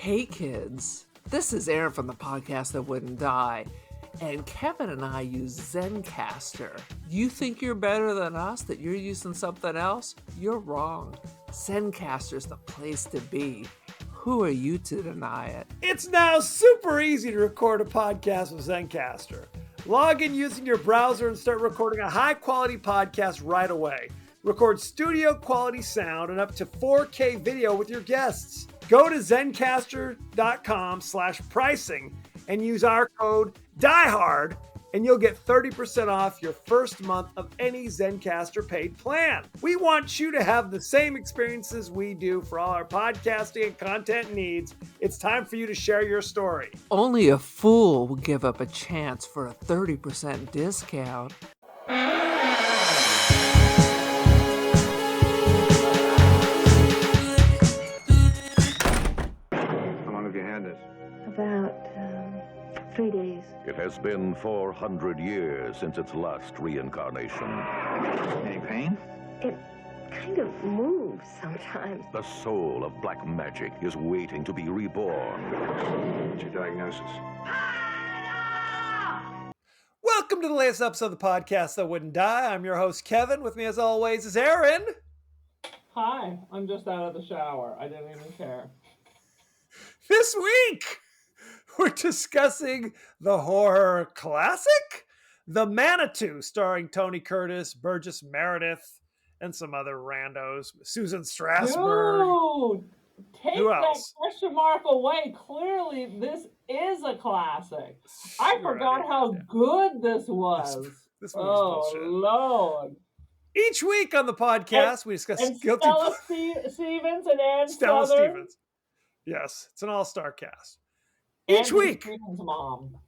Hey kids, this is Aaron from the podcast that wouldn't die, and Kevin and I use Zencastr. You think you're better than us, that you're using something else? You're wrong. Zencastr's the place to be. Who are you to deny it? It's now super easy to record a podcast with Zencastr. Log in using your browser and start recording a high-quality podcast right away. Record studio-quality sound and up to 4K video with your guests. Go to zencastr.com/pricing and use our code DIEHARD and you'll get 30% off your first month of any Zencastr paid plan. We want you to have the same experiences we do for all our podcasting and content needs. It's time for you to share your story. Only a fool will give up a chance for a 30% discount. About 3 days. It has been 400 years since its last reincarnation. Any pain? It kind of moves sometimes. The soul of black magic is waiting to be reborn. What's your diagnosis? Welcome to the latest episode of the podcast that wouldn't die. I'm your host, Kevin. With me, as always, is Aaron. Hi, I'm just out of the shower. I didn't even care. This week, we're discussing the horror classic, The Manitou, starring Tony Curtis, Burgess Meredith, and some other randos. Susan Strasberg. Dude, take Who that else? question mark away. Clearly, this is a classic. I forgot how good this was. This movie's Oh, bullshit. Lord. Each week on the podcast, we discuss And guilty Stella Stevens and Ann Stella Southern. Stevens. Yes, it's an all-star cast. Andrew Each week. Stevens' mom.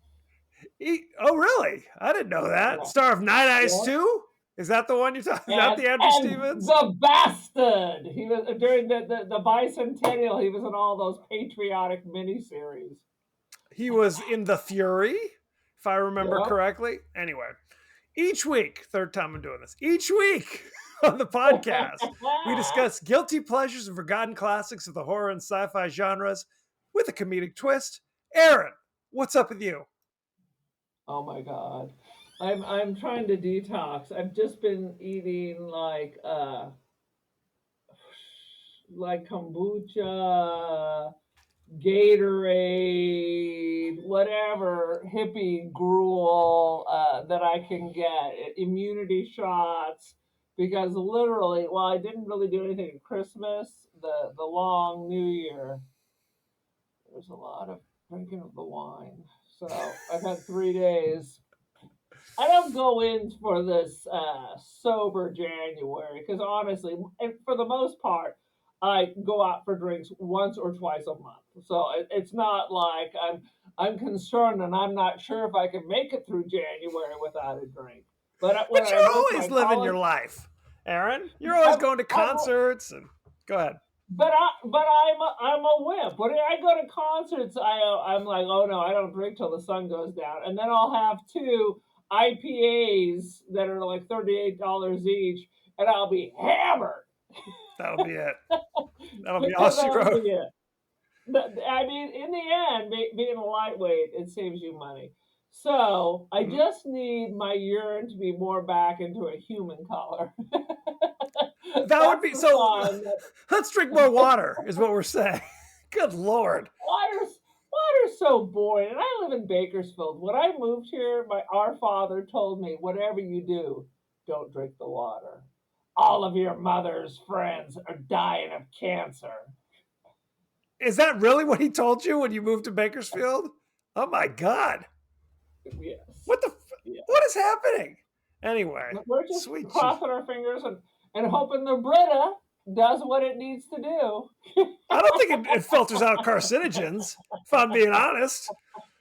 Oh, really? I didn't know that. Yeah. Star of Night Eyes Yeah. 2? Is that the one you're talking about? The Andrew And Stevens? the bastard. He was during the bicentennial. He was in all those patriotic miniseries. He was in The Fury, if I remember Yep. correctly. Anyway, each week, third time I'm doing this, each week on the podcast, we discuss guilty pleasures and forgotten classics of the horror and sci-fi genres with a comedic twist. Aaron, what's up with you? Oh my God. I'm trying to detox. I've just been eating like kombucha, Gatorade, whatever hippie gruel that I can get, immunity shots, because literally, well, I didn't really do anything at Christmas, the long New Year. There's a lot of drinking of the wine. So I've had 3 days. I don't go in for this sober January because honestly, and for the most part, I go out for drinks once or twice a month. So it's not like I'm concerned and I'm not sure if I can make it through January without a drink. But You're always living your life, Aaron. You're always going to concerts and go ahead. But I'm a wimp. When I go to concerts, I'm like, oh no, I don't drink till the sun goes down, and then I'll have 2 IPAs that are like $38 each, and I'll be hammered. That'll be it. That'll be all she wrote. I mean, in the end, being a lightweight, it saves you money. So I just need my urine to be more back into a human color. That would be so. Let's drink more water, is what we're saying. Good Lord. Water's so boring, and I live in Bakersfield. When I moved here, our father told me, whatever you do, don't drink the water. All of your mother's friends are dying of cancer. Is that really what he told you when you moved to Bakersfield? Oh my God. Yes. What the? Yeah. What is happening? Anyway, we're just sweet crossing our fingers and hoping the Brita does what it needs to do. I don't think it filters out carcinogens, if I'm being honest.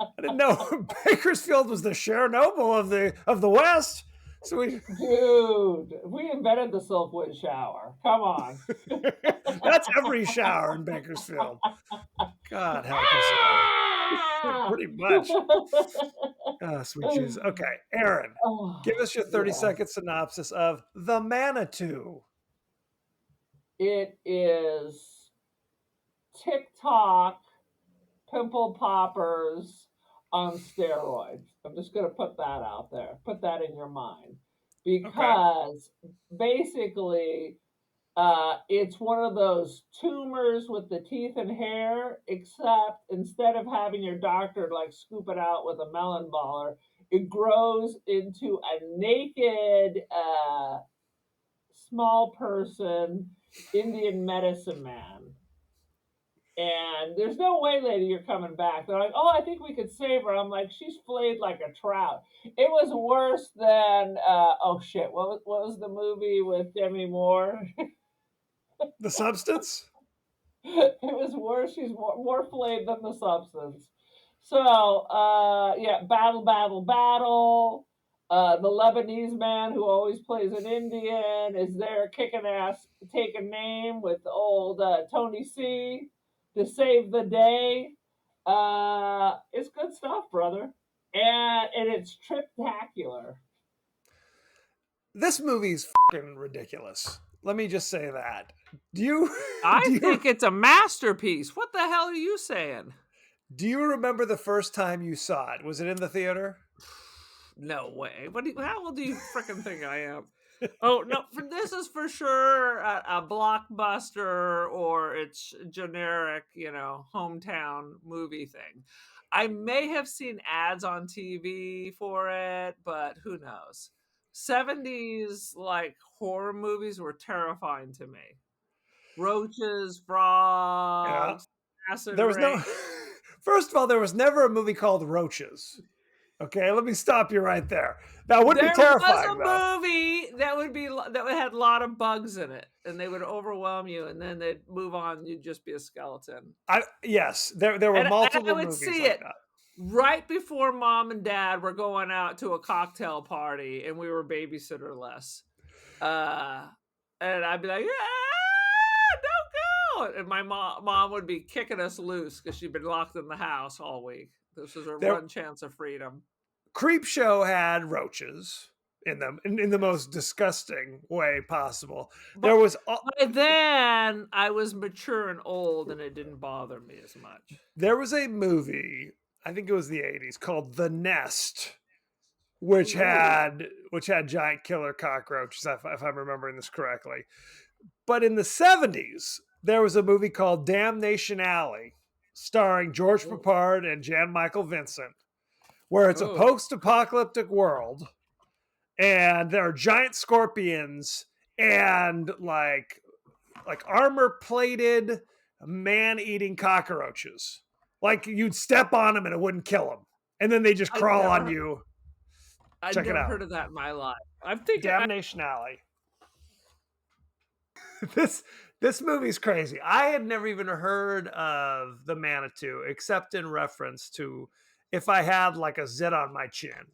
I didn't know Bakersfield was the Chernobyl of the West. So Dude, we invented the Silkwood shower. Come on. That's every shower in Bakersfield. God help us. Pretty much. Sweet Jesus. Okay, Aaron, give us your 30-second synopsis of The Manitou. It is TikTok pimple poppers on steroids. I'm just going to put that out there. Put that in your mind. Okay. Because basically, it's one of those tumors with the teeth and hair, except instead of having your doctor like scoop it out with a melon baller, it grows into a naked, small person, Indian medicine man. And there's no way, lady, you're coming back. They're like, oh, I think we could save her. I'm like, she's flayed like a trout. It was worse than, oh shit, what was the movie with Demi Moore? The Substance? It was worse. She's more flayed than the substance. So, yeah, battle. The Lebanese man who always plays an Indian is there kicking ass, taking name with old Tony C to save the day. It's good stuff, brother, and it's triptacular. This movie's fucking ridiculous. Let me just say that. Do you I think it's a masterpiece. What the hell are you saying? do you remember the first time you saw it? Was it in the theater? No way. How old do you freaking think I am? Oh no! This is for sure a blockbuster, or it's generic, hometown movie thing. I may have seen ads on TV for it, but who knows? 70s like horror movies were terrifying to me. Roaches, Yeah. frogs, acid There was no rain. First of all, there was never a movie called Roaches. Okay, let me stop you right there. That would be There terrifying, was though. a movie that had a lot of bugs in it, and they would overwhelm you, and then they'd move on. You'd just be a skeleton. Yes, there were And multiple I would movies see like it that. right before mom and dad were going out to a cocktail party, and we were babysitterless. And I'd be like, don't go. And my mom would be kicking us loose because she'd been locked in the house all week. This was her one chance of freedom. Creepshow had roaches in them in the most disgusting way possible. But then I was mature and old, and it didn't bother me as much. There was a movie, I think it was the 80s, called The Nest, which had giant killer cockroaches, if I'm remembering this correctly. But in the 70s, there was a movie called Damnation Alley, starring George Peppard and Jan Michael Vincent, where it's a post-apocalyptic world, and there are giant scorpions and like armor-plated, man-eating cockroaches. Like you'd step on them and it wouldn't kill them, and then they just crawl on you. I've never heard of that in my life. I'm thinking Damnation Alley. This movie's crazy. I had never even heard of the Manitou except in reference to if I had like a zit on my chin,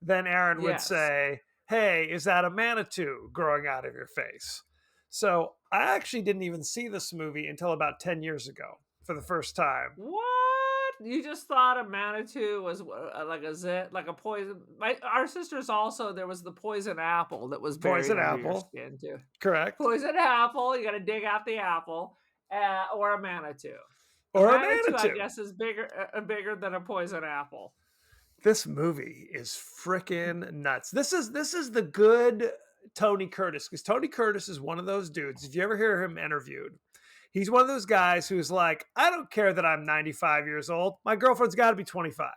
then Aaron would say, hey, is that a Manitou growing out of your face? So I actually didn't even see this movie until about 10 years ago for the first time. What? You just thought a Manitou was like a zit, like a poison? Our sisters also, there was the poison apple that was buried under your skin too. Correct. Poison apple, you got to dig out the apple, or a Manitou. Or a Manitou, I guess, is bigger than a poison apple. This movie is freaking nuts. This is the good Tony Curtis, because Tony Curtis is one of those dudes. If you ever hear him interviewed, he's one of those guys who's like, I don't care that I'm 95 years old. My girlfriend's got to be 25.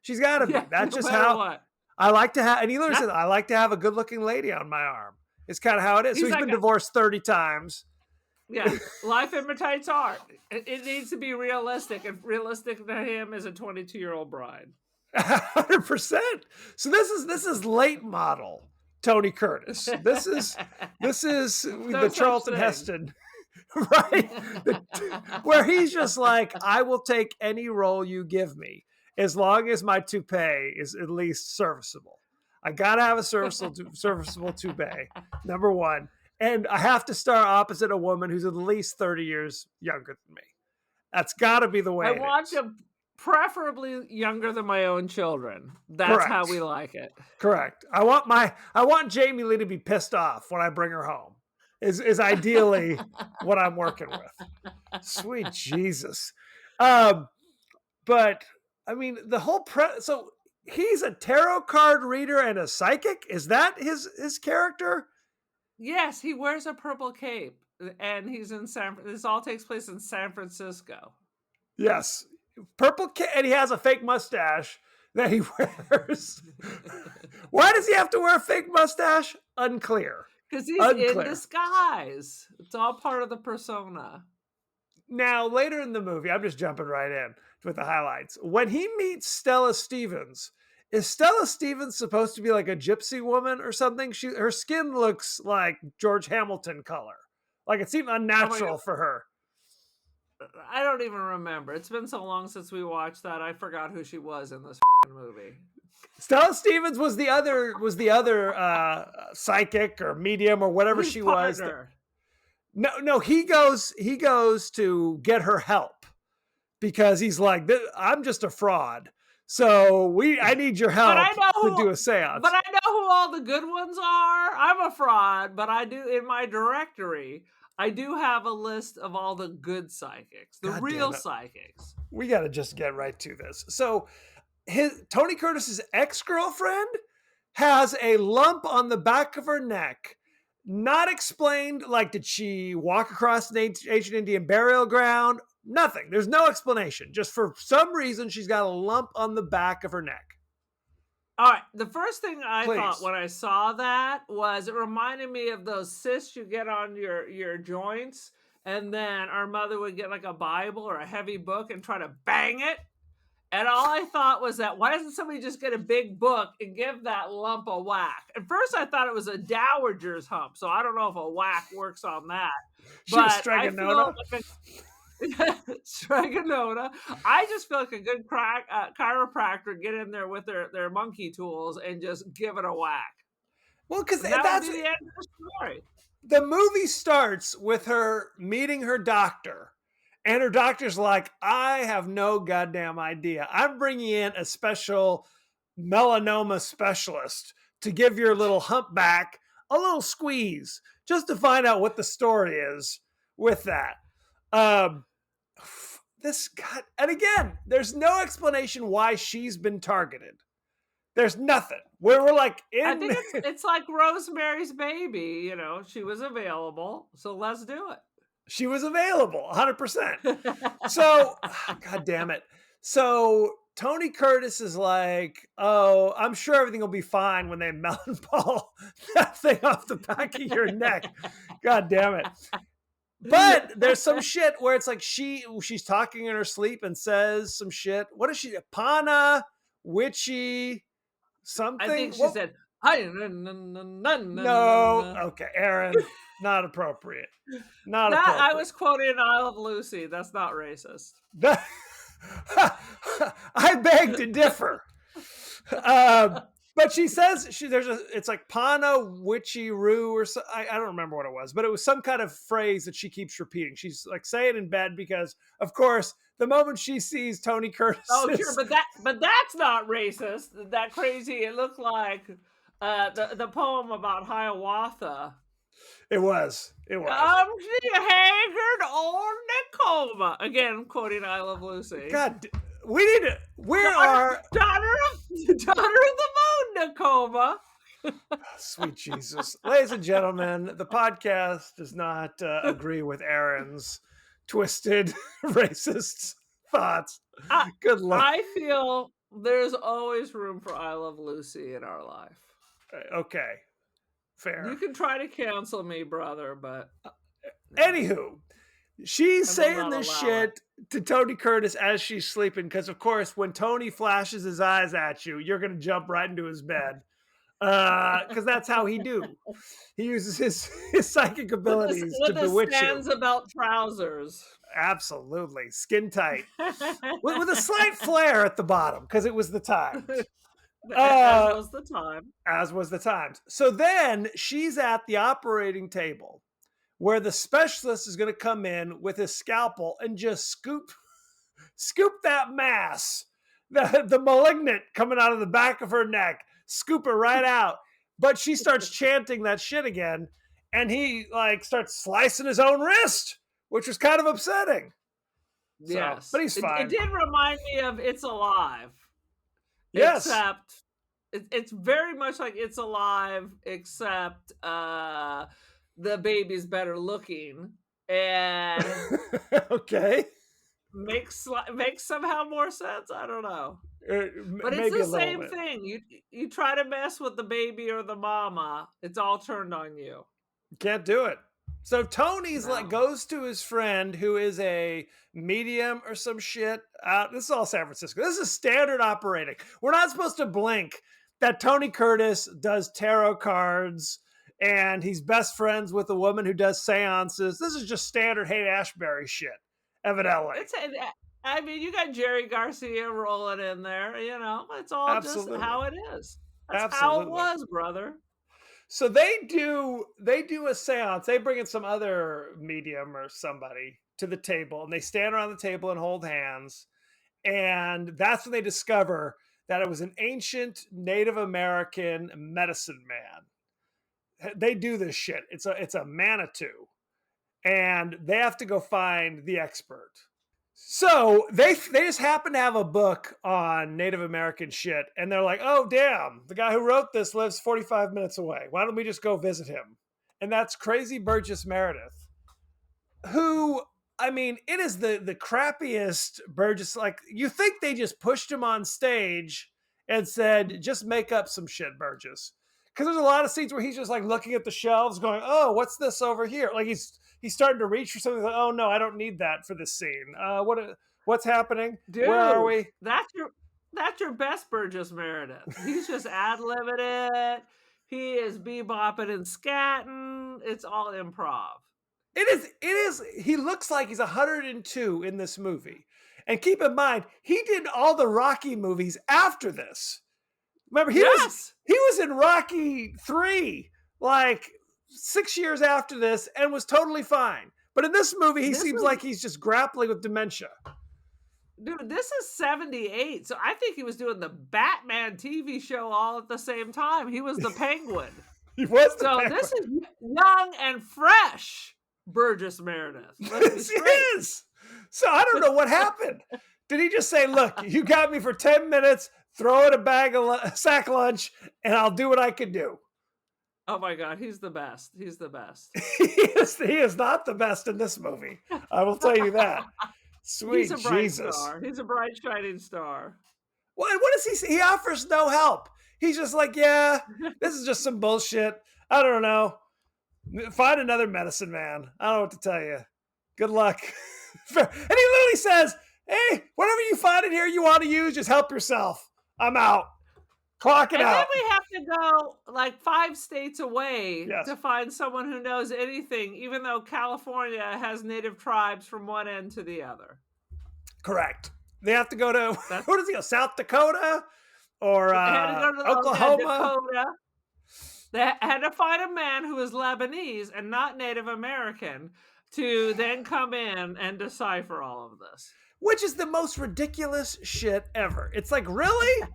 She's got to be. That's just how I like to have. And he literally says, I like to have a good-looking lady on my arm. It's kind of how it is. So he's been divorced 30 times. Yeah, life imitates art. It needs to be realistic, and realistic to him is a 22-year-old bride. 100%. So this is late model Tony Curtis. This is No the Charlton Heston, right? Where he's just like, I will take any role you give me as long as my toupee is at least serviceable. I gotta have a serviceable toupee, number one, and I have to star opposite a woman who's at least 30 years younger than me. That's got to be the way. I want him preferably younger than my own children. That's Correct. how we like it. Correct. I want Jamie Lee to be pissed off when I bring her home. Is ideally what I'm working with. Sweet Jesus. But I mean, the whole so he's a tarot card reader and a psychic. Is that his character? Yes, he wears a purple cape, and he's in this all takes place in San Francisco. Yes, purple cape, and he has a fake mustache that he wears. Why does he have to wear a fake mustache? Unclear. Because he's in disguise. It's all part of the persona. Now, later in the movie, I'm just jumping right in with the highlights. When he meets Stella Stevens, is Stella Stevens supposed to be like a gypsy woman or something? Her skin looks like George Hamilton color. Like it seemed unnatural for her. I don't even remember. It's been so long since we watched that. I forgot who she was in this movie. Stella Stevens was the other psychic or medium or whatever she was. No, he goes to get her help because he's like, I'm just a fraud. So I need your help to do a seance. But I know who all the good ones are. I'm a fraud, but I do in my directory, I do have a list of all the good psychics, the real psychics. We got to just get right to this. So Tony Curtis's ex-girlfriend has a lump on the back of her neck. Not explained, like, did she walk across an ancient Indian burial ground? Nothing. There's no explanation. Just for some reason, she's got a lump on the back of her neck. All right. The first thing I thought when I saw that was it reminded me of those cysts you get on your joints. And then our mother would get like a Bible or a heavy book and try to bang it. And all I thought was that, why doesn't somebody just get a big book and give that lump a whack? At first, I thought it was a dowager's hump, so I don't know if a whack works on that. She was Stregonota. Stregonota. I just feel like a good chiropractor get in there with their monkey tools and just give it a whack. Well, because that's the end of the story. The movie starts with her meeting her doctor. And her doctor's like, I have no goddamn idea. I'm bringing in a special melanoma specialist to give your little humpback a little squeeze just to find out what the story is with that. And again, there's no explanation why she's been targeted. There's nothing. We're like, I think it's like Rosemary's Baby. You know, she was available, so let's do it. She was available, 100%. So, God damn it. So Tony Curtis is like, oh, I'm sure everything will be fine when they melon ball that thing off the back of your neck. God damn it. But there's some shit where it's like she's talking in her sleep and says some shit. What is she? Pana, witchy, something? I think she said, no. Okay, Aaron. Not appropriate. Not appropriate. I was quoting I Love Lucy. That's not racist. I beg to differ. But she says it's like Pana Witchy Roo or so, I don't remember what it was, but it was some kind of phrase that she keeps repeating. She's like saying in bed because, of course, the moment she sees Tony Curtis. Oh, sure, but that's not racist. That crazy. It looked like the poem about Hiawatha. It was. She haggard old Nicoma. Again, quoting I Love Lucy. God, we need to. Daughter of the moon, Nicoma. Sweet Jesus. Ladies and gentlemen, the podcast does not agree with Aaron's twisted, racist thoughts. Good luck. I feel there's always room for I Love Lucy in our life. Okay. Fair. You can try to cancel me, brother, but anywho, she's saying this shit to Tony Curtis as she's sleeping because, of course, when Tony flashes his eyes at you, you're going to jump right into his bed because that's how he do. He uses his psychic abilities to bewitch you. With the Stanza trousers. Absolutely. Skin tight. with a slight flare at the bottom because it was the time. As was the time. As was the times. So then she's at the operating table where the specialist is going to come in with his scalpel and just scoop that mass, the malignant coming out of the back of her neck, scoop it right out. But she starts chanting that shit again, and he like starts slicing his own wrist, which was kind of upsetting. So, Yes. but he's It fine. did remind me of It's Alive. Yes. Except it's very much like It's Alive, except the baby's better looking and Okay. makes somehow more sense. I don't know. But it's Maybe the a little same bit. thing. You try to mess with the baby or the mama, it's all turned on you. Can't do it. So Tony's No. like goes to his friend who is a medium or some shit. This is all San Francisco. This is standard operating. We're not supposed to blink that Tony Curtis does tarot cards and he's best friends with a woman who does seances. This is just standard Haight Ashbury shit, evidently. I mean, you got Jerry Garcia rolling in there. It's all Absolutely. just how it is. That's Absolutely. how it was, brother. So they do a seance. They bring in some other medium or somebody to the table and they stand around the table and hold hands. And that's when they discover that it was an ancient Native American medicine man. They do this shit. It's a Manitou. And they have to go find the expert. So they just happen to have a book on Native American shit, and they're like, "Oh damn, the guy who wrote this lives 45 minutes away. Why don't we just go visit him?" And that's Crazy Burgess Meredith, who, I mean, it is the crappiest Burgess. Like, you think they just pushed him on stage and said, "Just make up some shit, Burgess," because there's a lot of scenes where he's just like looking at the shelves, going, "Oh, what's this over here?" Like he's starting to reach for something. Like, "Oh no, I don't need that for this scene. What's happening? Dude, where are we?" That's your best Burgess Meredith. He's just ad-libbing it. He is bebopping and scatting. It's all improv. It is. He looks like he's 102 in this movie. And keep in mind, he did all the Rocky movies after this. Remember, he was in Rocky 3, like 6 years after this, and was totally fine. But in this movie, he seems like he's just grappling with dementia. Dude, this is 78, so I think he was doing the Batman TV show all at the same time. He was the Penguin. He was the Penguin. So this is young and fresh Burgess Meredith. This is. So I don't know what happened. Did he just say, "Look, you got me for 10 minutes, throw in a bag of sack lunch, and I'll do what I can do"? Oh my God, he's the best. He's the best. He is not the best in this movie. I will tell you that. Sweet He's a bright Jesus. star. He's a bright, shining star. What does he say? He offers no help. He's just like, "Yeah, this is just some bullshit. I don't know. Find another medicine man. I don't know what to tell you. Good luck." And he literally says, "Hey, whatever you find in here you want to use, just help yourself. I'm out. Clock it out." And then we have to go like 5 states away Yes. to find someone who knows anything, even though California has native tribes from one end to the other. Correct. They have to go to, where does he go? South Dakota or Oklahoma? Dakota. They had to find a man who is Lebanese and not Native American to then come in and decipher all of this. Which is the most ridiculous shit ever. It's like, really?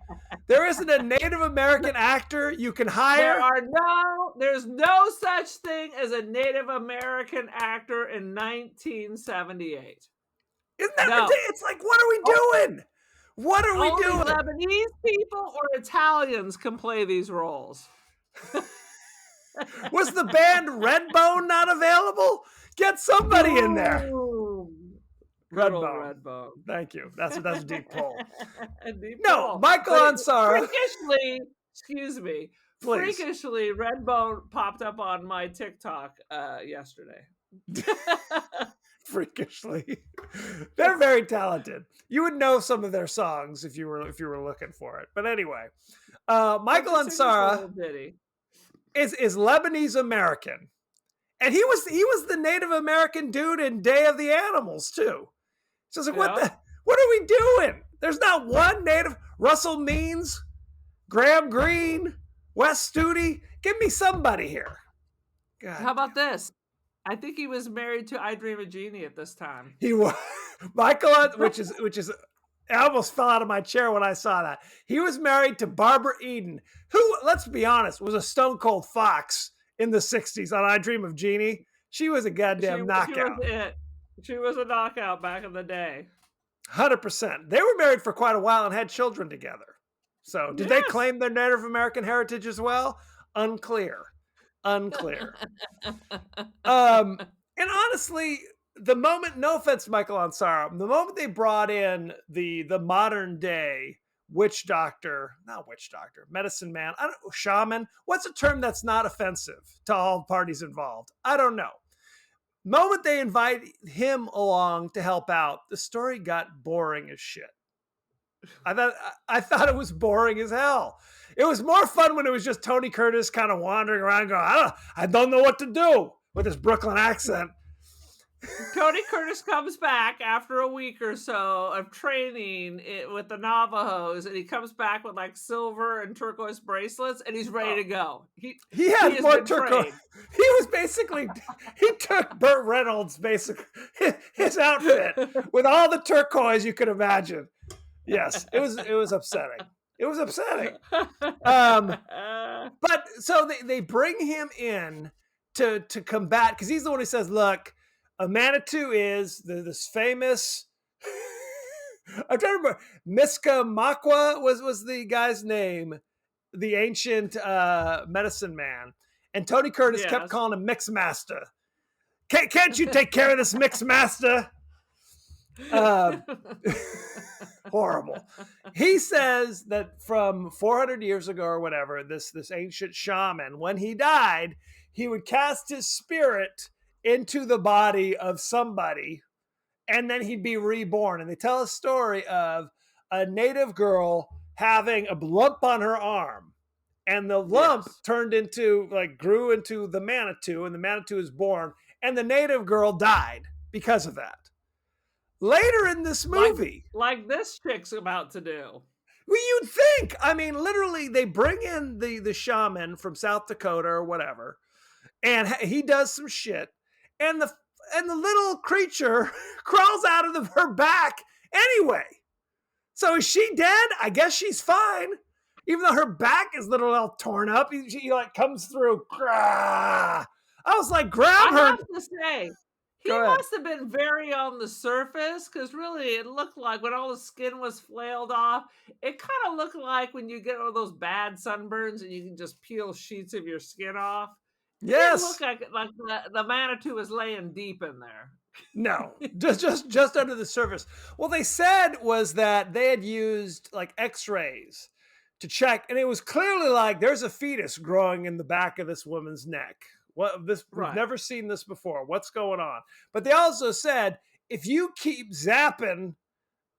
There isn't a Native American actor you can hire? There's no such thing as a Native American actor in 1978. Isn't that ridiculous? It's like, what are we doing? What are we doing? Only Lebanese people or Italians can play these roles. Was the band Redbone not available? Get somebody in there. Redbone. Thank you. That's a deep pull. Deep no, pull. Michael Ansara. Freakishly, Redbone popped up on my TikTok yesterday. Freakishly, they're very talented. You would know some of their songs if you were looking for it. But anyway, Michael Ansara is Lebanese American, and he was the Native American dude in Day of the Animals too. So it's like, what are we doing? There's not one Native. Russell Means, Graham Greene, Wes Studi. Give me somebody here. God. How about this? I think he was married to I Dream of Jeannie at this time. He was Michael, which is. I almost fell out of my chair when I saw that. He was married to Barbara Eden, who, let's be honest, was a stone cold fox in the 60s on I Dream of Jeannie. She was a goddamn knockout. She was a knockout back in the day. 100%. They were married for quite a while and had children together. So, did they Yes. claim their Native American heritage as well? Unclear. And honestly, the moment, no offense to Michael Ansara, the moment they brought in the modern day medicine man, I don't know, shaman, what's a term that's not offensive to all parties involved? I don't know. Moment they invite him along to help out, the story got boring as shit. I thought it was boring as hell. It was more fun when it was just Tony Curtis kind of wandering around going, I don't know what to do with his Brooklyn accent. Tony Curtis comes back after a week or so of training with the Navajos, and he comes back with like silver and turquoise bracelets, and he's ready to go. He had more turquoise. He took Burt Reynolds' his outfit with all the turquoise you could imagine. Yes, it was upsetting. It was upsetting. But so they bring him in to combat, because he's the one who says, look, a Manitou is this famous I'm trying to remember, Miska Makwa was the guy's name, the ancient medicine man. And Tony Curtis kept calling him Mix Master. Can't you take care of this Mix Master? Horrible. He says that from 400 years ago or whatever, this ancient shaman, when he died, he would cast his spirit into the body of somebody, and then he'd be reborn. And they tell a story of a native girl having a lump on her arm, and the lump turned into, like, grew into the Manitou, and the Manitou is born, and the native girl died because of that. Later in this movie, like this chick's about to do. Well, you'd think. I mean, literally, they bring in the shaman from South Dakota or whatever, and he does some shit, and the little creature crawls out of her back anyway. So is she dead? I guess she's fine, even though her back is literally all torn up. She like comes through. I was like, grab her. I have to say, he must have been very on the surface, because really it looked like when all the skin was flailed off, it kind of looked like when you get one of those bad sunburns and you can just peel sheets of your skin off. Yes. It looked like the Manitou was laying deep in there. No, just under the surface. What they said was that they had used like x-rays to check, and it was clearly like there's a fetus growing in the back of this woman's neck. We've never seen this before. What's going on? But they also said, if you keep zapping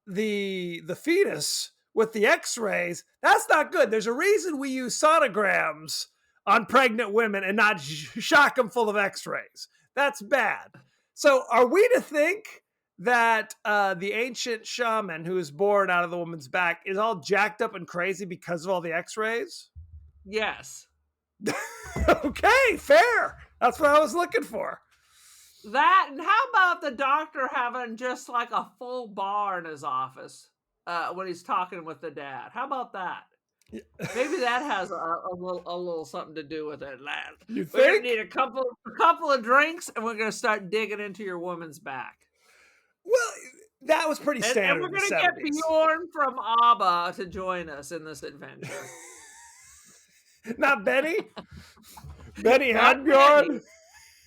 the fetus with the x-rays, that's not good. There's a reason we use sonograms on pregnant women and not shock them full of x-rays. That's bad. So are we to think that the ancient shaman who is born out of the woman's back is all jacked up and crazy because of all the x-rays? Yes. Okay, fair. That's what I was looking for. That, and how about the doctor having just like a full bar in his office when he's talking with the dad? How about that? Maybe that has a little something to do with it, lad. You think? We're gonna need a couple of drinks, and we're gonna start digging into your woman's back. Well, that was pretty standard. And we're gonna get Bjorn from ABBA to join us in this adventure. Not Benny? Benny and Bjorn? Benny.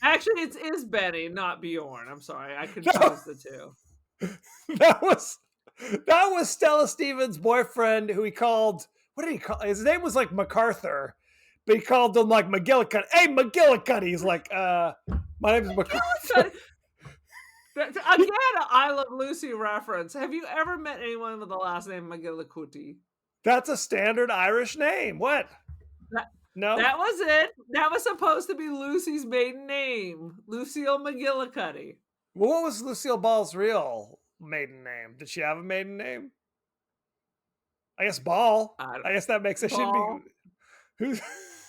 Actually, it is Benny, not Bjorn. I'm sorry, I confused the two. That was Stella Stevens' boyfriend, who he called. What did he call? His name was like MacArthur, but he called him like McGillicuddy. Hey, McGillicuddy. He's like, my name is MacArthur. Again, an I Love Lucy reference. Have you ever met anyone with the last name McGillicuddy? That's a standard Irish name. What? No, that was it. That was supposed to be Lucy's maiden name, Lucille McGillicuddy. Well, what was Lucille Ball's real maiden name? Did she have a maiden name? I guess Ball. I guess that makes it should be,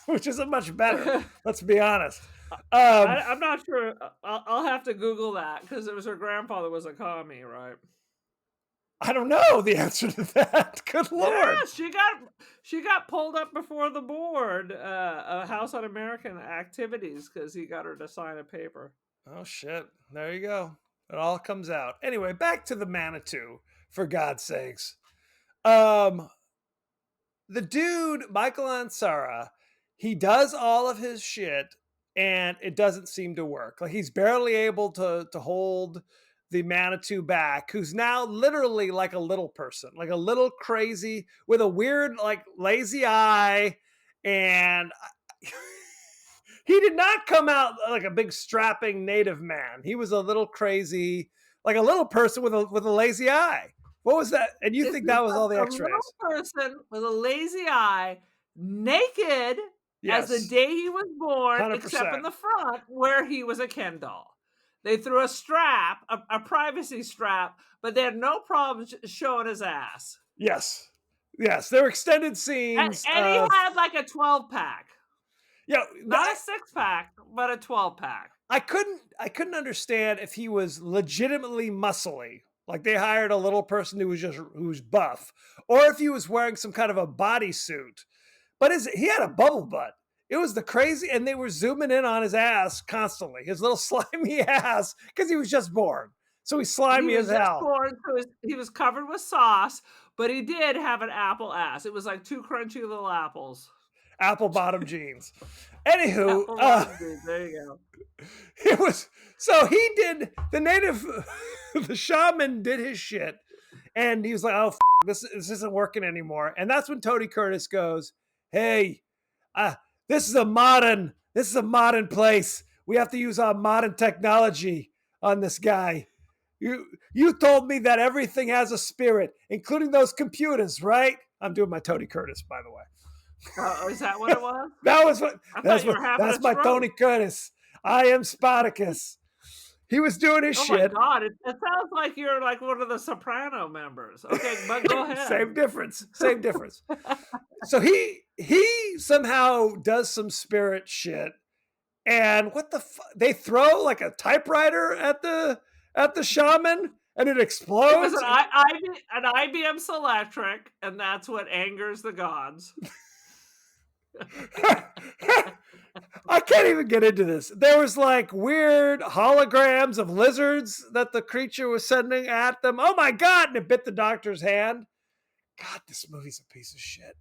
which isn't much better. Let's be honest. I'm not sure. I'll have to Google that, because it was her grandfather was a commie, right? I don't know the answer to that. Good Lord. Yeah, she got pulled up before the board, a House Un-American Activities, because he got her to sign a paper. Oh, shit. There you go. It all comes out. Anyway, back to the Manitou for God's sakes. The dude, Michael Ansara, he does all of his shit and it doesn't seem to work. Like he's barely able to hold the Manitou back, who's now literally like a little person, like a little crazy with a weird, like lazy eye. And he did not come out like a big strapping native man. He was a little crazy, like a little person with a lazy eye. What was that? And you think that was all the A X-rays? little person with a lazy eye, naked as the Yes. day he was born, 100%. except in the front where he was a Ken doll. They threw a strap, a privacy strap, but they had no problem showing his ass. Yes. Yes. There were extended And scenes. he had like a 12-pack. Yeah. Not a 6-pack, but a 12-pack. I couldn't understand if he was legitimately muscly, like they hired a little person who was buff, or if he was wearing some kind of a bodysuit. But he had a bubble butt. It was the crazy, and they were zooming in on his ass constantly, his little slimy ass, because he was just born. So he's slimy as hell. Born, so he was covered with sauce, but he did have an apple ass. It was like 2 crunchy little apples. Apple bottom jeans. Anywho, there you go. It was so he did the native, the shaman did his shit, and he was like, "Oh, this isn't working anymore." And that's when Tony Curtis goes, "Hey, this is a modern place. We have to use our modern technology on this guy. You told me that everything has a spirit, including those computers, right?" I'm doing my Tony Curtis, by the way. Is that what it was? That's my Tony Curtis. I am Spartacus. He was doing his shit. Oh my God! It sounds like you're like one of the Soprano members. Okay, but go ahead. Same difference. So he somehow does some spirit shit, and what the fuck? They throw like a typewriter at the shaman, and it explodes. It was an IBM Selectric, and that's what angers the gods. I can't even get into this. There was like weird holograms of lizards that the creature was sending at them. Oh my God. And it bit the doctor's hand. God, this movie's a piece of shit.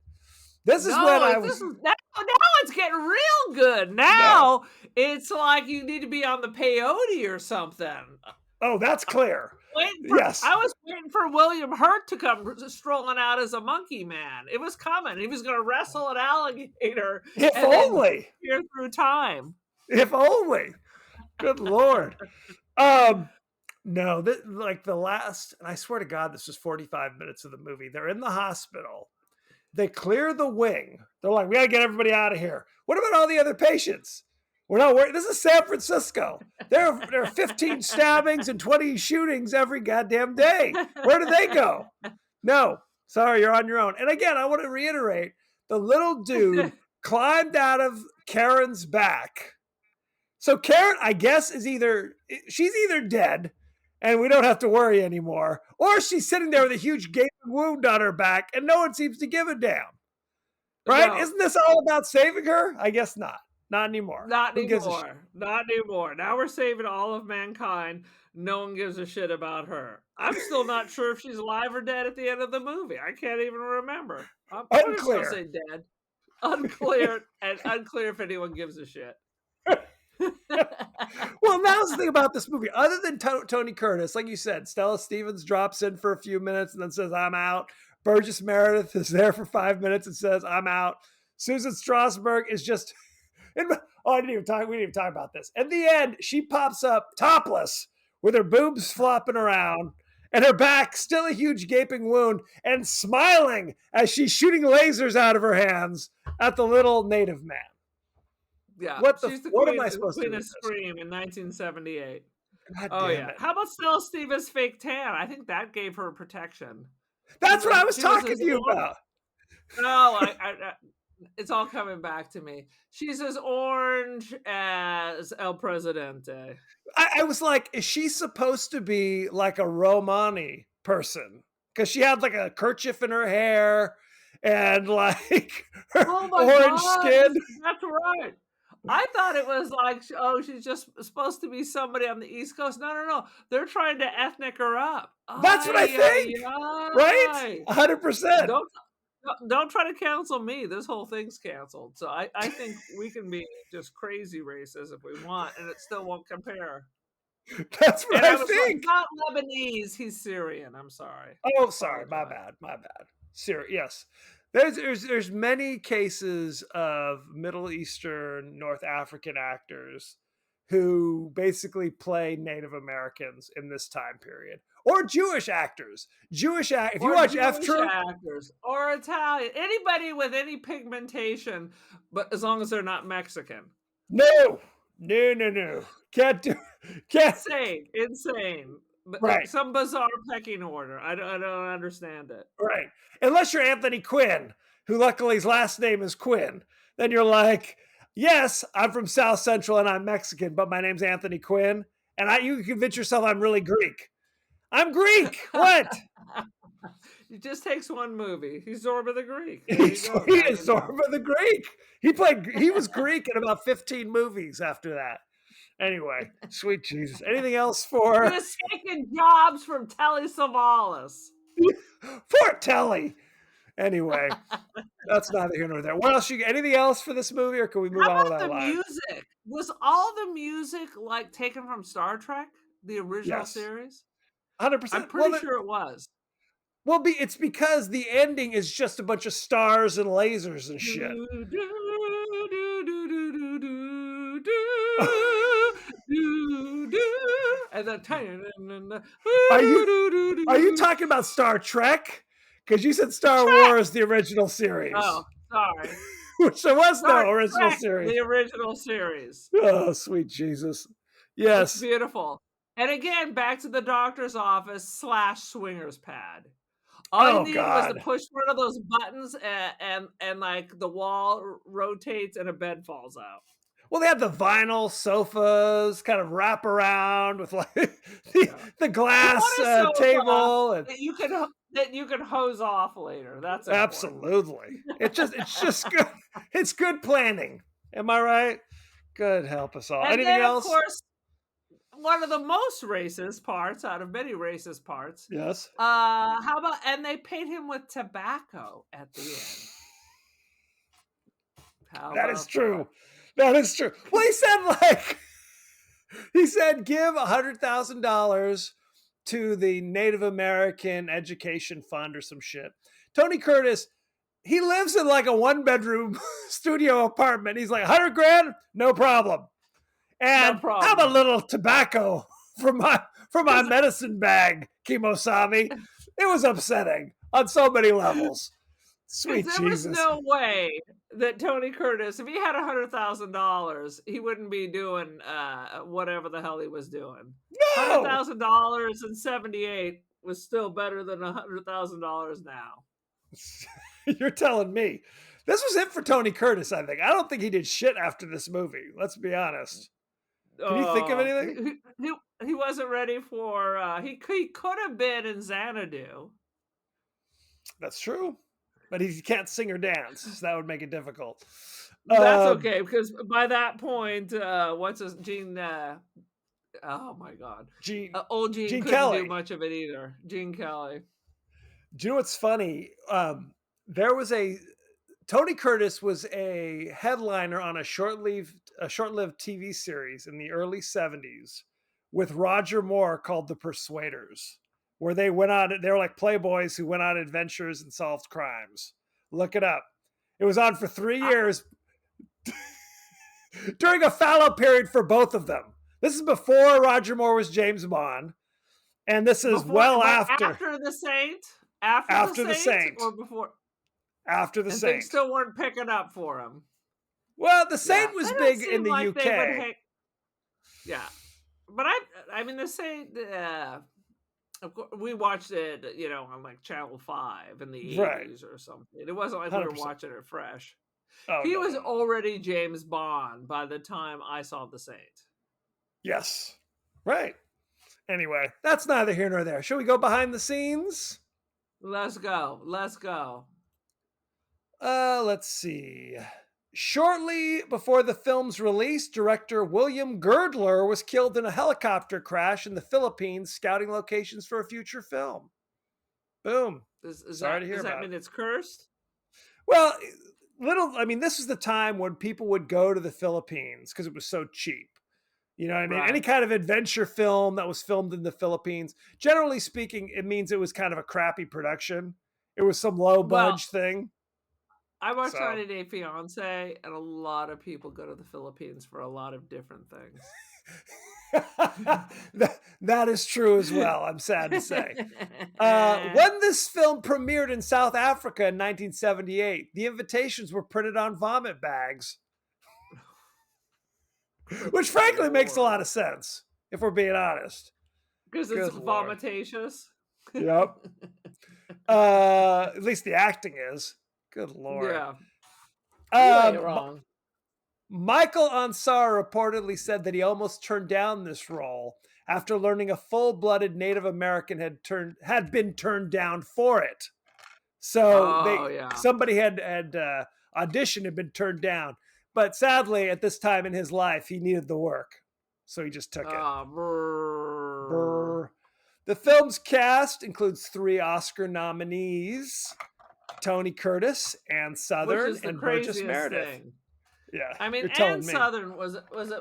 This is when I was... Now it's getting real good. Now it's like you need to be on the peyote or something. Oh, that's clear. Yes. I was waiting for William Hurt to come strolling out as a monkey man. It was coming. He was going to wrestle an alligator. If only. Here through time. If only. Good Lord. No, like the last, and I swear to God, this was 45 minutes of the movie. They're in the hospital. They clear the wing. They're like, we got to get everybody out of here. What about all the other patients? We're not worried. This is San Francisco. There are 15 stabbings and 20 shootings every goddamn day. Where do they go? No, sorry, you're on your own. And again, I want to reiterate, the little dude climbed out of Karen's back. So Karen, I guess, she's either dead and we don't have to worry anymore, or she's sitting there with a huge gaping wound on her back and no one seems to give a damn. Right? No. Isn't this all about saving her? I guess not. Not anymore. Not anymore. Not anymore. Now we're saving all of mankind. No one gives a shit about her. I'm still not sure if she's alive or dead at the end of the movie. I can't even remember. I'm just going to say dead. Unclear, and unclear if anyone gives a shit. Well, now's the thing about this movie. Other than Tony Curtis, like you said, Stella Stevens drops in for a few minutes and then says, "I'm out." Burgess Meredith is there for 5 minutes and says, "I'm out." Susan Strasberg is just... we didn't even talk about this. At the end, she pops up topless with her boobs flopping around and her back still a huge gaping wound and smiling as she's shooting lasers out of her hands at the little native man. Yeah. What am I supposed to do? Queen of Scream in 1978. God oh, damn yeah. it. How about Stella Stevens' fake tan? I think that gave her protection. That's what I was talking to you about. No, it's all coming back to me. She's as orange as El Presidente. I was like, is she supposed to be like a Romani person? Because she had like a kerchief in her hair and like her orange skin. That's right. I thought it was like, oh, she's just supposed to be somebody on the East Coast. No, no, no. They're trying to ethnic her up. That's what I Ay, think, ay, right? ay. 100%. Don't try to cancel me. This whole thing's canceled. So I think we can be just crazy racist if we want, and it still won't compare. That's what And I I was like, think. not Lebanese. He's Syrian. I'm sorry. Oh, sorry, my Apologize. bad. Yes, there's many cases of Middle Eastern, North African actors who basically play Native Americans in this time period, or Jewish actors. If you Or watch F Jewish Troop, actors, or Italian, anybody with any pigmentation, but as long as they're not Mexican. no, can't Insane. But right. some bizarre pecking order. I don't understand it. Right. Unless you're Anthony Quinn, who luckily his last name is Quinn, then you're like, yes, I'm from South Central and I'm Mexican, but my name's Anthony Quinn. And you can convince yourself I'm really Greek. I'm Greek. What? It just takes one movie. He's Zorba the Greek. There He you go. is Zorba the Greek. He was Greek in about 15 movies after that. Anyway, sweet Jesus. Anything else for? He was taking jobs from Telly Savalas. Poor Telly. Anyway, that's neither here nor there. What else? Anything else for this movie, or can we move How on about with that the line? music? Was all the music like taken from Star Trek, the original Yes. series? 100%. I'm pretty sure it was. Well, it's because the ending is just a bunch of stars and lasers and shit. And then Are you talking about Star Trek? Because you said Star Wars, the original series. Oh, sorry. Which there was no original series. The original series. Oh, sweet Jesus. Yes. It's beautiful. And again, back to the doctor's office / swingers pad. All you needed was to push one of those buttons and like the wall rotates and a bed falls out. Well, they have the vinyl sofas kind of wrap around with like the glass table and that you can hose off later. That's absolutely. It's just good. It's good planning. Am I right? Good help us all. And anything then, else? Of course, one of the most racist parts out of many racist parts. Yes. How about, and they paid him with tobacco at the end. That is true. That is true. Well, he said give $100,000 to the Native American Education Fund or some shit. Tony Curtis, he lives in like a 1-bedroom studio apartment. He's like, 100 grand, no problem. And have a little tobacco from my medicine bag, Kimosabe. It was upsetting on so many levels. Sweet Jesus. There was no way that Tony Curtis, if he had $100,000, he wouldn't be doing whatever the hell he was doing. No! $100,000 in '78 was still better than $100,000 now. You're telling me. This was it for Tony Curtis, I think. I don't think he did shit after this movie. Let's be honest. Can you think of anything? He wasn't ready for... he could have been in Xanadu. That's true. But he can't sing or dance, so that would make it difficult. That's okay, because by that point, what's his... Gene... oh, my God. Old Gene couldn't Kelly. do much of it either. Gene Kelly. Do you know what's funny? There was Tony Curtis was a headliner on a short-lived TV series in the early 70s with Roger Moore called The Persuaders, where they were like playboys who went on adventures and solved crimes. Look it up. It was on for 3 years during a fallow period for both of them. This is before Roger Moore was James Bond, and this is after. After The Saint? After the Saint? Or before? After the Saint. Things still weren't picking up for him. Well, the Saint was big in the UK. Yeah. But I mean, the Saint, of course, we watched it, on like Channel 5 in the 80s or something. It wasn't like 100%. We were watching it fresh. He was already James Bond by the time I saw The Saint. Yes. Right. Anyway, that's neither here nor there. Shall we go behind the scenes? Let's go. Let's see. Shortly before the film's release, director William Girdler was killed in a helicopter crash in the Philippines, scouting locations for a future film. Boom. Sorry to hear does that about it. mean it's cursed? Well, this was the time when people would go to the Philippines because it was so cheap. You know what I mean? Any Right. kind of adventure film that was filmed in the Philippines, generally speaking, it means it was kind of a crappy production. It was some low Well, budge thing. I watched So 90 Day Fiance, and a lot of people go to the Philippines for a lot of different things. that is true as well, I'm sad to say. When this film premiered in South Africa in 1978, the invitations were printed on vomit bags, which frankly makes a lot of sense, if we're being honest. Because it's Good Lord. vomitacious. Yep. At least the acting is. Good Lord. Yeah. You ain't wrong. Michael Ansara reportedly said that he almost turned down this role after learning a full-blooded Native American had been turned down for it. So somebody had auditioned and been turned down. But sadly, at this time in his life, he needed the work. So he just took it. Brr. The film's cast includes 3 Oscar nominees: Tony Curtis, Ann Sothern, and Burgess Meredith. Thing. Yeah, I mean, Ann Sothern was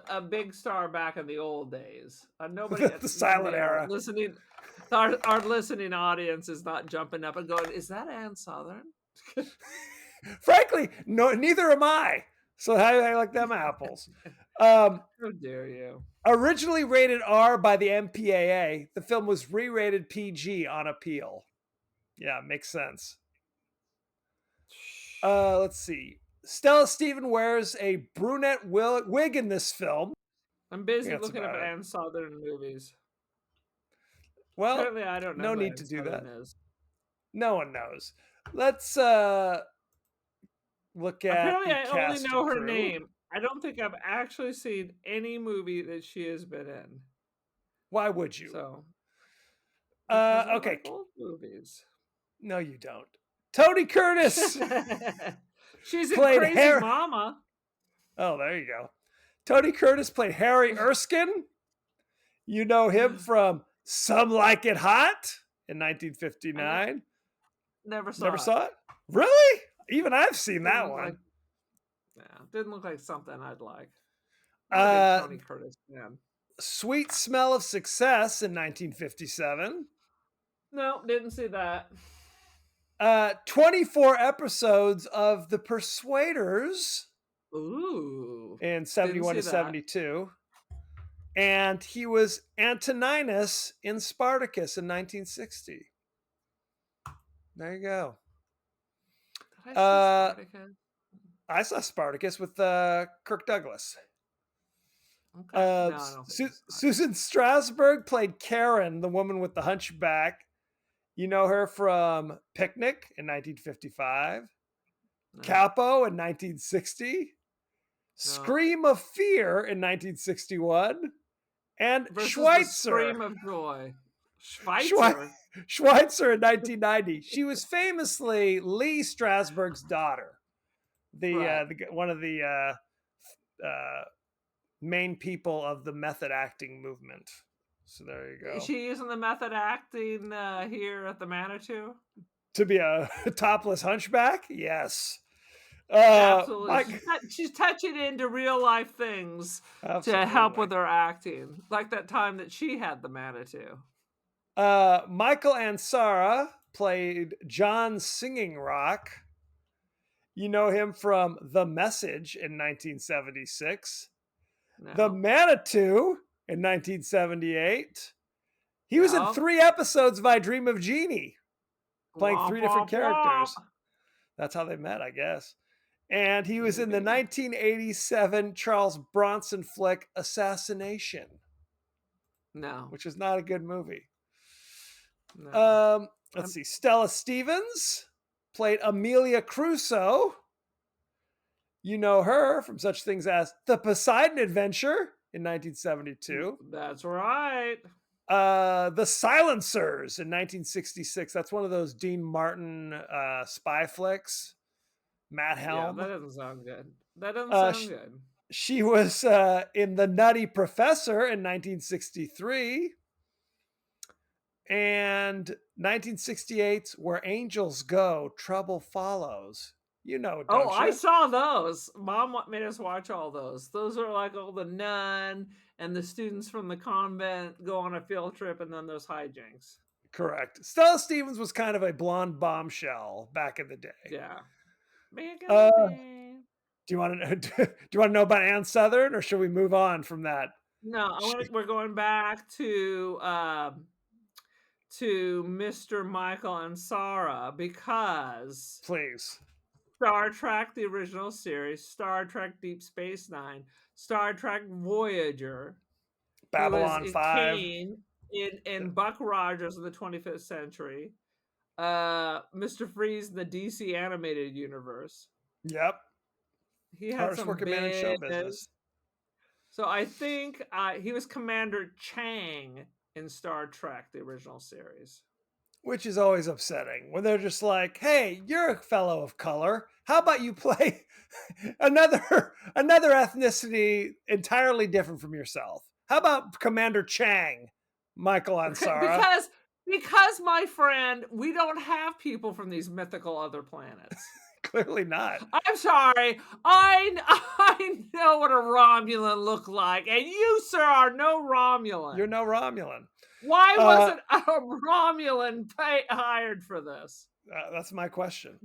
a big star back in the old days. Nobody the silent era. Listening, our listening audience is not jumping up and going, "Is that Ann Sothern?" Frankly, no, neither am I. So how do I like them apples? How dare you? Originally rated R by the MPAA, the film was re-rated PG on appeal. Yeah, makes sense. Let's see. Stella Stephen wears a brunette wig in this film. I'm busy looking up Ann Sothern movies. Well, apparently I don't know. No need to do that. No one knows. Let's look at. Apparently, I only know her name. I don't think I've actually seen any movie that she has been in. Why would you? So, okay. Like old movies. No, you don't. Tony Curtis. She's in Crazy Mama. Oh, there you go. Tony Curtis played Harry Erskine. You know him from Some Like It Hot in 1959. Never saw it. Really? Even I've seen that one. Didn't look like something I'd like. Tony Curtis fan. Sweet Smell of Success in 1957. No, didn't see that. 24 episodes of The Persuaders. Ooh. In 71 to 72. And he was Antoninus in Spartacus in 1960. There you go. Did I see Spartacus? I saw Spartacus with Kirk Douglas. Okay. Susan Strasberg played Karen, the woman with the hunchback. You know her from Picnic in 1955, Capo in 1960, Scream of Fear in 1961, and Schweitzer. Scream of Joy. Schweitzer in 1990. She was famously Lee Strasberg's daughter, one of the main people of the method acting movement. So there you go. Is she using the method acting here at the Manitou? To be a topless hunchback? Yes. Absolutely. She's touching into real life things to help with her acting. Like that time that she had the Manitou. Michael Ansara played John Singing Rock. You know him from The Message in 1976. No. The Manitou in 1978. He was in 3 episodes of I Dream of Jeannie, playing 3 different characters. That's how they met, I guess. And he was in the 1987 Charles Bronson flick Assassination. No. Which is not a good movie. No. Let's see. Stella Stevens played Amelia Crusoe. You know her from such things as The Poseidon Adventure in 1972. That's right. The Silencers in 1966. That's one of those Dean Martin spy flicks. Matt Helm. Yeah, that doesn't sound good. That doesn't Uh, sound sh- good. she was in The Nutty Professor in 1963 and 1968's Where Angels Go, Trouble Follows. You know, Oh, don't I you? saw those. Mom made us watch all those. Those are like all the nun and the students from the convent go on a field trip, and then there's hijinks. Correct. Stella Stevens was kind of a blonde bombshell back in the day. Yeah. Back in Uh, the day. do you want to do you want to know about Ann Southern, or should we move on from that? No, we're going back to Mr. Michael and Sarah because Please. Star Trek, the original series, Star Trek Deep Space Nine, Star Trek Voyager. He was Babylon in 5. Kane in Buck Rogers in the 25th century. Mr. Freeze in the DC animated universe. Yep. He had Hardest some working man in show big. business. So I think he was Commander Chang in Star Trek, the original series. Which is always upsetting when they're just like, "Hey, you're a fellow of color. How about you play another ethnicity entirely different from yourself? How about Commander Chang, Michael Ansara?" Because my friend, we don't have people from these mythical other planets. Clearly not. I'm sorry. I know what a Romulan look like, and you, sir, are no Romulan. You're no Romulan. Why wasn't a Romulan hired for this? That's my question.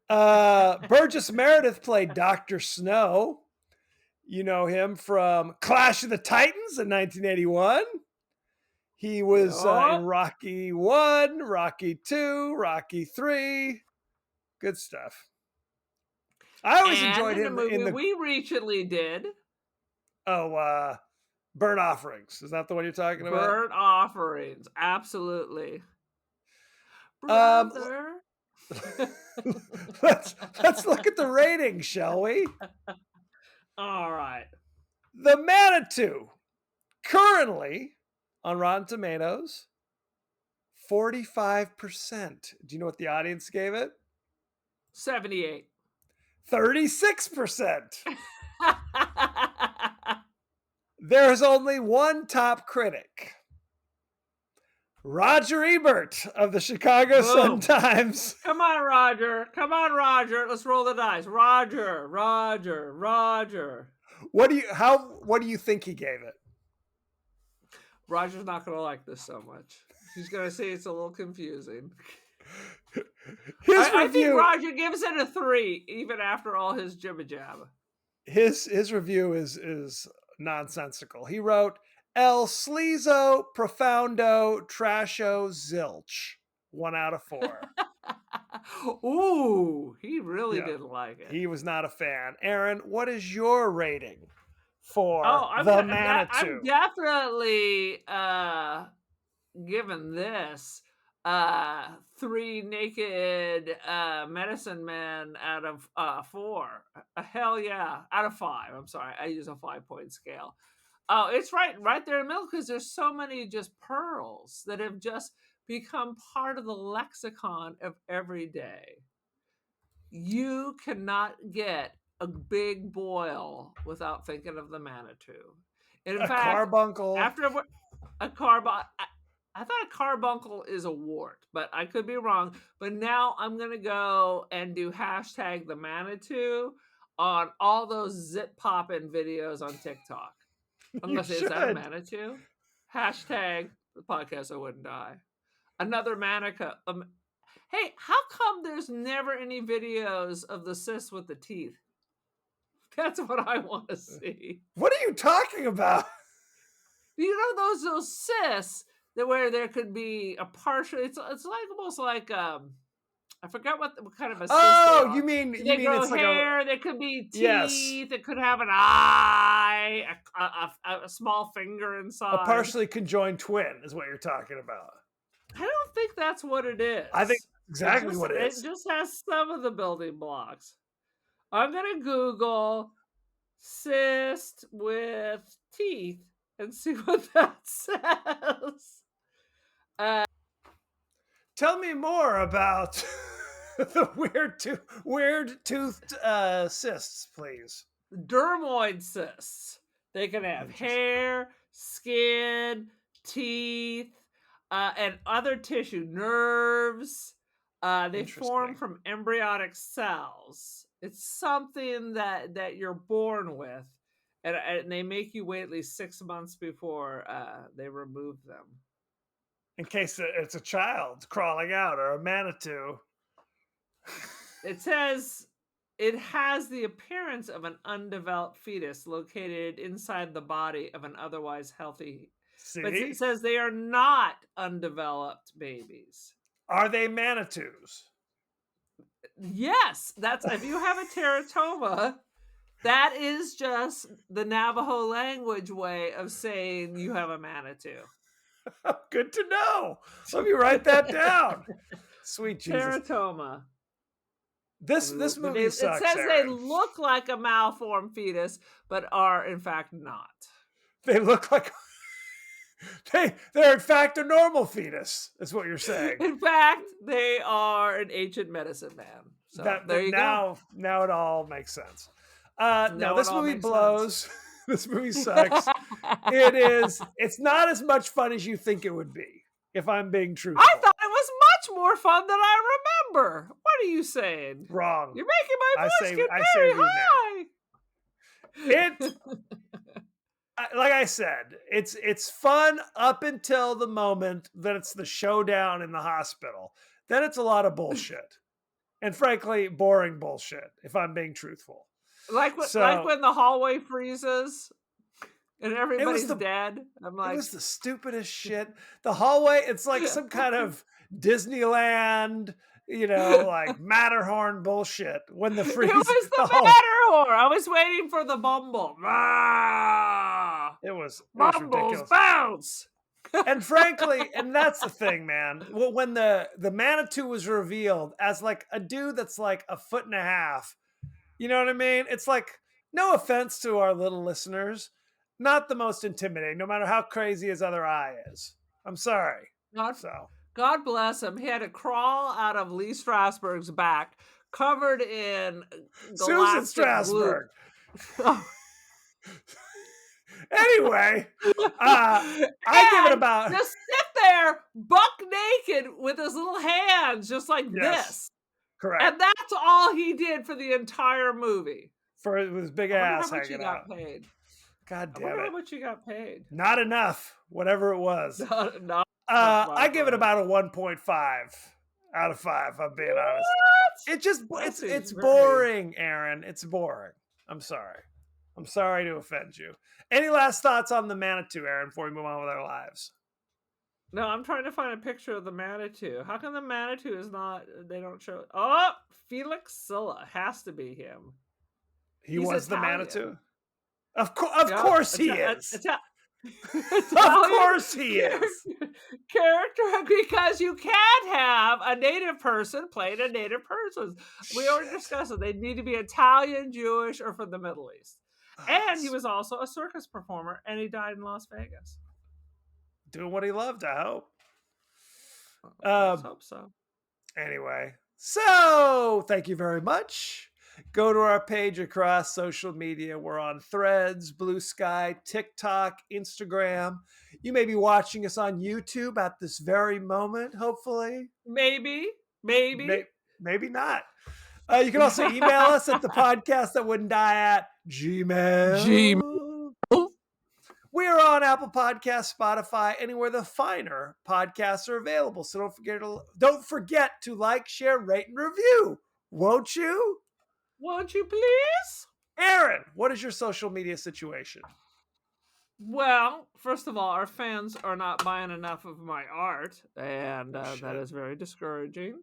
Burgess Meredith played Dr. Snow. You know him from Clash of the Titans in 1981. He was in Rocky 1, Rocky 2, Rocky 3. Good stuff. I always enjoyed him in the we recently did. Oh, Burnt Offerings. Is that the one you're talking about? Burnt Offerings, absolutely. Brother. let's look at the ratings, shall we? All right. The Manitou, currently on Rotten Tomatoes, 45%. Do you know what the audience gave it? 78. 36%. There's only one top critic. Roger Ebert of the Chicago Sun-Times. Come on, Roger. Come on, Roger. Let's roll the dice. Roger. What do you think he gave it? Roger's not going to like this so much. He's going to say it's a little confusing. I think Roger gives it a 3, even after all his jibba jabba. His review is nonsensical. He wrote, El Sleazo, Profundo, Trasho, Zilch. 1 out of 4. Ooh, he really didn't like it. He was not a fan. Aaron, what is your rating for The Manitou? I'm definitely giving this 3 naked medicine men out of 4. Hell yeah, out of 5. I'm sorry, I use a 5-point scale. Oh, it's right there in the middle because there's so many just pearls that have just become part of the lexicon of every day. You cannot get a big boil without thinking of the Manitou. And in fact, carbuncle. After a carbuncle, I thought a carbuncle is a wart, but I could be wrong. But now I'm going to go and do hashtag the Manitou on all those zip popping videos on TikTok. Unless is that a Manitou? Hashtag the podcast I wouldn't die. Another Manica. Hey, how come there's never any videos of the sis with the teeth? That's what I want to see. What are you talking about? You know those cis that where there could be a partial. It's like almost like I forgot what kind of a. Oh, you mean grow it's hair? Like there could be teeth. Yes. It could have an eye, a small finger inside. A partially conjoined twin is what you're talking about. I don't think that's what it is. I think exactly what it is. It just has some of the building blocks. I'm gonna Google cyst with teeth and see what that says. Tell me more about the weird toothed cysts, please. dermoid cysts. They can have Interesting. hair, skin, teeth, and other tissue, nerves. They form Interesting. from embryonic cells. It's something that you're born with, and they make you wait at least 6 months before they remove them. In case it's a child crawling out or a Manitou. It says it has the appearance of an undeveloped fetus located inside the body of an otherwise healthy. But See? it says they are not undeveloped babies. Are they Manitous? Yes, that's if you have a teratoma, that is just the Navajo language way of saying you have a Manitou. Good to know. Let me write that down. Sweet Jesus. Teratoma. This movie sucks. It says they Aaron. look like a malformed fetus, but are in fact not. They look like they're in fact a normal fetus, is what you're saying. In fact, they are an ancient medicine man. So there you go. Now it all makes sense. Now No, it this all movie makes blows. This movie sucks. It's not as much fun as you think it would be, if I'm being truthful. I thought it was much more fun than I remember. What are you saying? Wrong. You're making my voice get I very say high. like I said, it's fun up until the moment that it's the showdown in the hospital. Then it's a lot of bullshit. And frankly, boring bullshit, if I'm being truthful. Like when the hallway freezes and everybody's dead. I'm like, it was the stupidest shit. The hallway, it's like some kind of Disneyland, like Matterhorn bullshit. When the freeze, it was the Matterhorn. I was waiting for the Bumble. It was Bumbles ridiculous. bounce. And frankly, and that's the thing, man. When the Manitou was revealed as like a dude that's like 1.5 feet, you know what I mean? It's like, no offense to our little listeners, not the most intimidating, no matter how crazy his other eye is. I'm sorry. God bless him. He had to crawl out of Lee Strasberg's back, covered in Susan Strasberg. Anyway, I give it about just sit there, buck naked, with his little hands, just like this. Correct. And that's all he did for the entire movie. For his big ass hanging out. Got paid. God damn I wonder it! how much you got paid. Not enough. Whatever it was. Not I give it about a 1.5 out of 5. I'm being honest. It just it's boring, Aaron. It's boring. I'm sorry. I'm sorry to offend you. Any last thoughts on the Manitou, Aaron, before we move on with our lives? No, I'm trying to find a picture of the Manitou. How come the Manitou is not? They don't show. Oh, Felix Silla has to be him. He's was Italian. The Manitou. Of course he is. Of course he is. Character, because you can't have a native person playing a native person. We already discussed it. They need to be Italian, Jewish, or from the Middle East. And he was also a circus performer, and he died in Las Vegas. Doing what he loved, I hope. Let's hope so. Anyway, so thank you very much. Go to our page across social media. We're on Threads, Blue Sky, TikTok, Instagram. You may be watching us on YouTube at this very moment, hopefully. Maybe not. You can also email us at the podcast that wouldn't die at Gmail. We're on Apple Podcasts, Spotify, anywhere the finer podcasts are available. So don't forget to like, share, rate, and review. Won't you? Won't you please? Aaron, what is your social media situation? Well, first of all, our fans are not buying enough of my art, and that is very discouraging.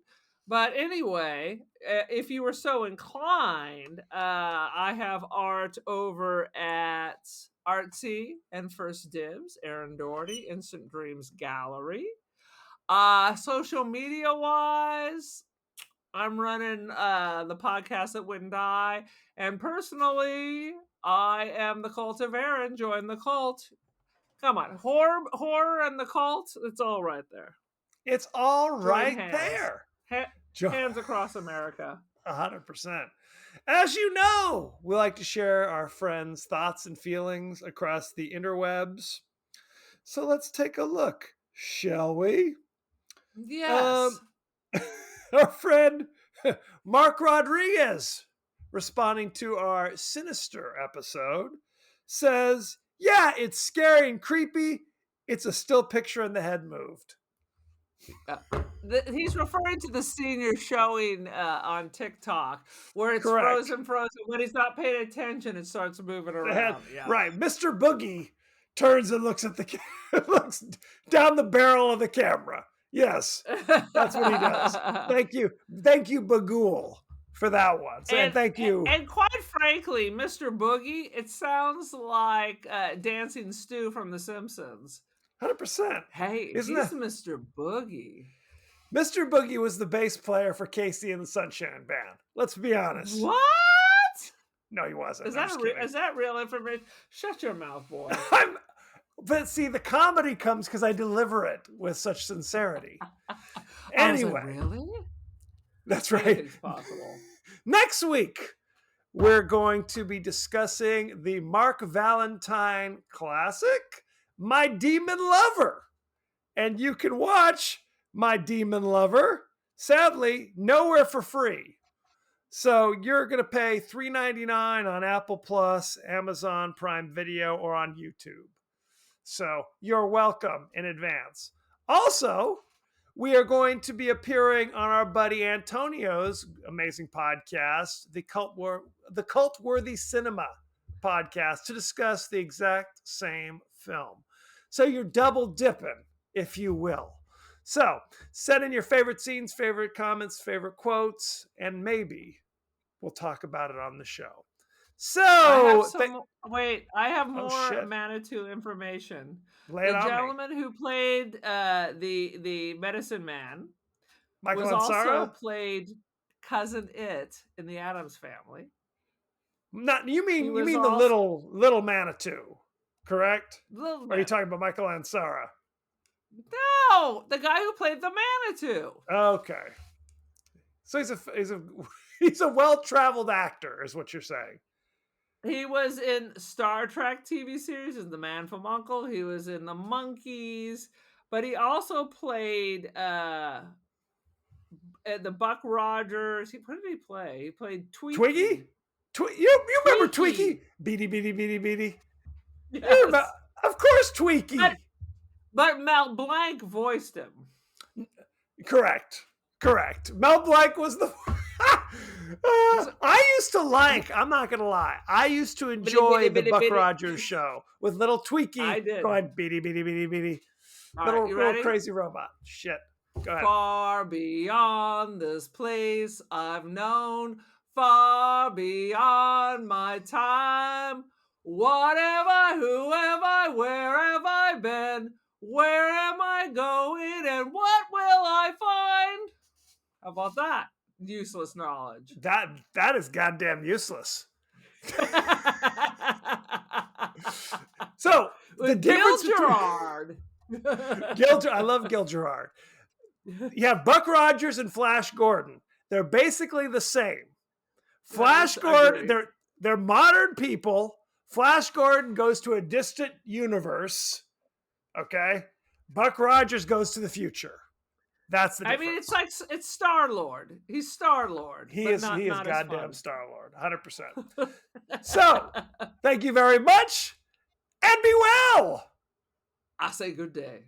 But anyway, if you were so inclined, I have art over at Artsy and First Dibs, Aaron Doherty, Instant Dreams Gallery. Social media-wise, I'm running the podcast that wouldn't die. And personally, I am the Cult of Aaron. Join the cult. Come on. Horror and the cult, it's all right there. It's all right there. Hands across America. 100%. As you know, we like to share our friends' thoughts and feelings across the interwebs. So let's take a look, shall we? Yes. Our friend Mark Rodriguez, responding to our Sinister episode, says, yeah, it's scary and creepy. It's a still picture and the head moved. He's referring to the senior showing on TikTok where it's Correct. frozen. When he's not paying attention, it starts moving around. Yeah. Right. Mr. Boogie turns and looks at looks down the barrel of the camera. Yes, that's what he does. Thank you, Bagool, for that one. And thank you. And quite frankly, Mr. Boogie, it sounds like Dancing Stew from The Simpsons. 100%. Hey, he's Mr. Boogie. Mr. Boogie was the bass player for Casey and the Sunshine Band. Let's be honest. What? No, he wasn't. Is that real information? Shut your mouth, boy. But see, the comedy comes because I deliver it with such sincerity. Anyway, really? That's right. Anything's possible. Next week, we're going to be discussing the Mark Valentine classic, My Demon Lover. And you can watch My Demon Lover, sadly, nowhere for free. So you're going to pay $3.99 on Apple Plus, Amazon Prime Video, or on YouTube. So you're welcome in advance. Also, we are going to be appearing on our buddy Antonio's amazing podcast, the Cult-Worthy Cinema podcast, to discuss the exact same film. So you're double dipping, if you will. So send in your favorite scenes, favorite comments, favorite quotes, and maybe we'll talk about it on the show. So I have more Manitou information. Lay it the on gentleman who played the medicine man Michael was Ansara? also played Cousin It in the Addams Family. You mean the little Manitou, correct? Little Are you talking about Michael Ansara? No, the guy who played the Manitou. Okay, so he's a well-traveled actor, is what you're saying. He was in Star Trek TV series as the Man from U.N.C.L.E. He was in the Monkees, but he also played the Buck Rogers. What did he play? He played Tweaky. Twiggy? You remember Tweaky? Beady, beady, beady, beady. Yes. Of course, Tweaky. But Mel Blanc voiced him. Correct. Mel Blanc was the... I used to I'm not going to lie, I used to enjoy the Buck Rogers show with little Tweaky going beady, beady, beady, beady. Little crazy robot. Shit. Go ahead. Far beyond this place I've known, far beyond my time. What have I, who have I, where have I been? Where am I going and what will I find? How about that? Useless knowledge. That is goddamn useless. So the difference Gerard. I love Gil Gerard. You have Buck Rogers and Flash Gordon. They're basically the same. Flash Gordon, they're modern people. Flash Gordon goes to a distant universe. Okay. Buck Rogers goes to the future. That's the difference. I mean, it's Star-Lord. He's Star-Lord. He is goddamn Star-Lord. 100%. So, thank you very much, and be well. I say good day.